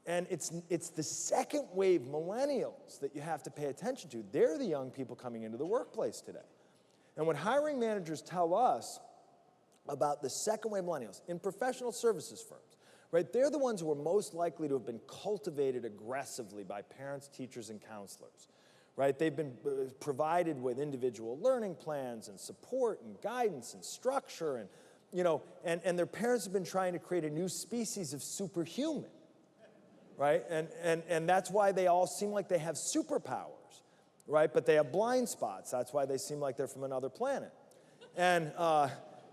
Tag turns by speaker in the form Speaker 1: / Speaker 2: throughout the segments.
Speaker 1: And it's the second wave millennials that you have to pay attention to. They're the young people coming into the workplace today. And what hiring managers tell us about the second wave millennials in professional services firms, right? They're the ones who are most likely to have been cultivated aggressively by parents, teachers, and counselors, right? They've been provided with individual learning plans and support and guidance and structure, and, and their parents have been trying to create a new species of superhuman, right? And that's why they all seem like they have superpowers, right? But they have blind spots. That's why they seem like they're from another planet. And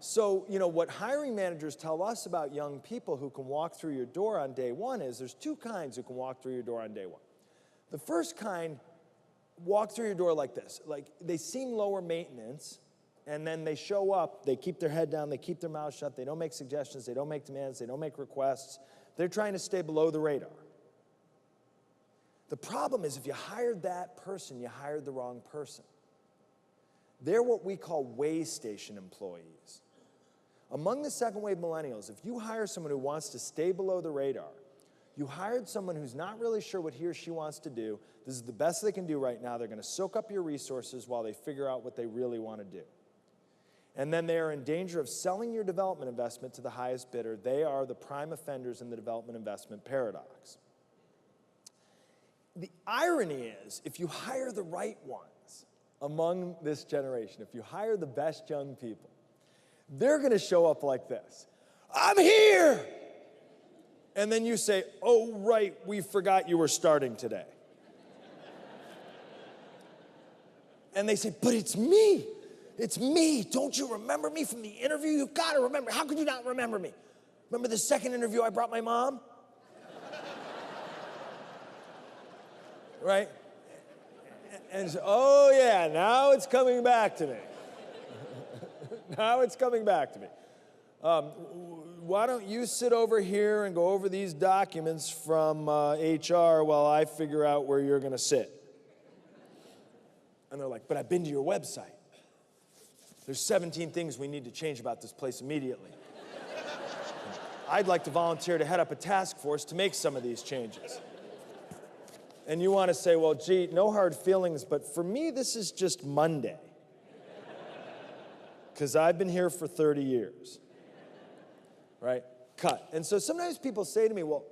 Speaker 1: so, what hiring managers tell us about young people who can walk through your door on day one is there's two kinds who can walk through your door on day one. The first kind walk through your door like this. Like, they seem lower maintenance, and then they show up, they keep their head down, they keep their mouth shut, they don't make suggestions, they don't make demands, they don't make requests. They're trying to stay below the radar. The problem is if you hired that person, you hired the wrong person. They're what we call way station employees. Among the second wave millennials, if you hire someone who wants to stay below the radar, you hired someone who's not really sure what he or she wants to do. This is the best they can do right now. They're going to soak up your resources while they figure out what they really want to do. And then they are in danger of selling your development investment to the highest bidder. They are the prime offenders in the development investment paradox. The irony is, if you hire the right ones among this generation, if you hire the best young people, they're going to show up like this. I'm here! And then you say, oh, right, we forgot you were starting today. And they say, but it's me. It's me. Don't you remember me from the interview? You've got to remember. How could you not remember me? Remember the second interview I brought my mom? Right? And so, oh, yeah, now it's coming back to me. Now it's coming back to me. Why don't you sit over here and go over these documents from HR while I figure out where you're going to sit? And they're like, but I've been to your website. There's 17 things we need to change about this place immediately. I'd like to volunteer to head up a task force to make some of these changes. And you want to say, well, gee, no hard feelings, but for me, this is just Monday. Because I've been here for 30 years. Right? Cut. And so sometimes people say to me, well,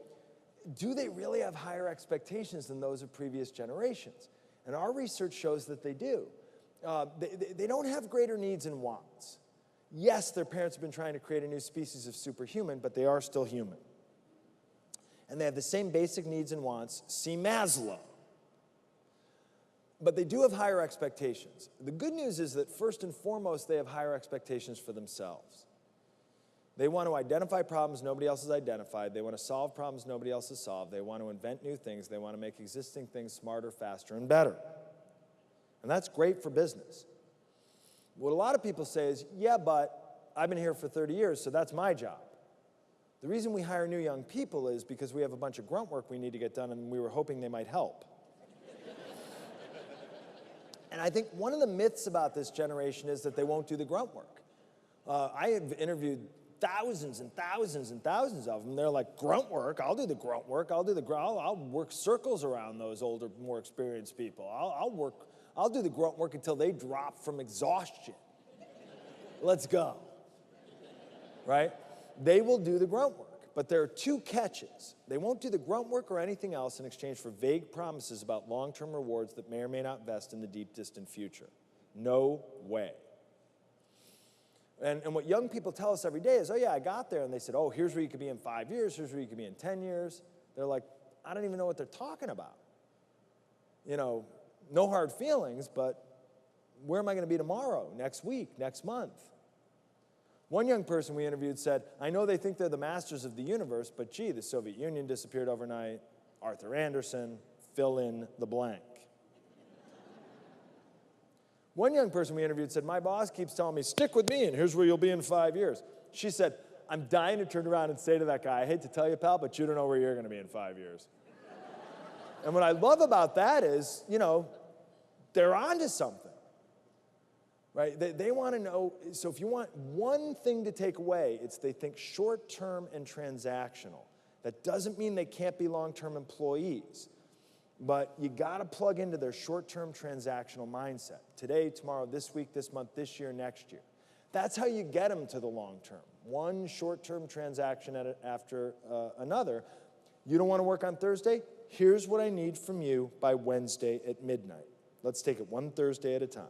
Speaker 1: do they really have higher expectations than those of previous generations? And our research shows that they do. They don't have greater needs and wants. Yes, their parents have been trying to create a new species of superhuman, but they are still human. And they have the same basic needs and wants. See Maslow. But they do have higher expectations. The good news is that first and foremost, they have higher expectations for themselves. They want to identify problems nobody else has identified. They want to solve problems nobody else has solved. They want to invent new things. They want to make existing things smarter, faster, and better. And that's great for business. What a lot of people say is, yeah, but I've been here for 30 years, so that's my job. The reason we hire new young people is because we have a bunch of grunt work we need to get done, and we were hoping they might help. And I think one of the myths about this generation is that they won't do the grunt work. I have interviewed thousands and thousands and thousands of them. They're like, grunt work? I'll do the grunt work. I'll work circles around those older, more experienced people. I'll do the grunt work until they drop from exhaustion. Let's go. Right? They will do the grunt work. But there are two catches. They won't do the grunt work or anything else in exchange for vague promises about long-term rewards that may or may not vest in the deep, distant future. No way. And what young people tell us every day is, oh yeah, I got there, and they said, oh, here's where you could be in 5 years, here's where you could be in 10 years. They're like, I don't even know what they're talking about. No hard feelings, but where am I going to be tomorrow, next week, next month? One young person we interviewed said, I know they think they're the masters of the universe, but gee, the Soviet Union disappeared overnight, Arthur Anderson, fill in the blank. One young person we interviewed said, my boss keeps telling me, stick with me, and here's where you'll be in 5 years. She said, I'm dying to turn around and say to that guy, I hate to tell you, pal, but you don't know where you're going to be in 5 years. And what I love about that is, they're onto something. Right? They want to know, so if you want one thing to take away, it's they think short-term and transactional. That doesn't mean they can't be long-term employees, but you gotta plug into their short-term transactional mindset. Today, tomorrow, this week, this month, this year, next year. That's how you get them to the long-term. One short-term transaction after another. You don't wanna work on Thursday? Here's what I need from you by Wednesday at midnight. Let's take it one Thursday at a time.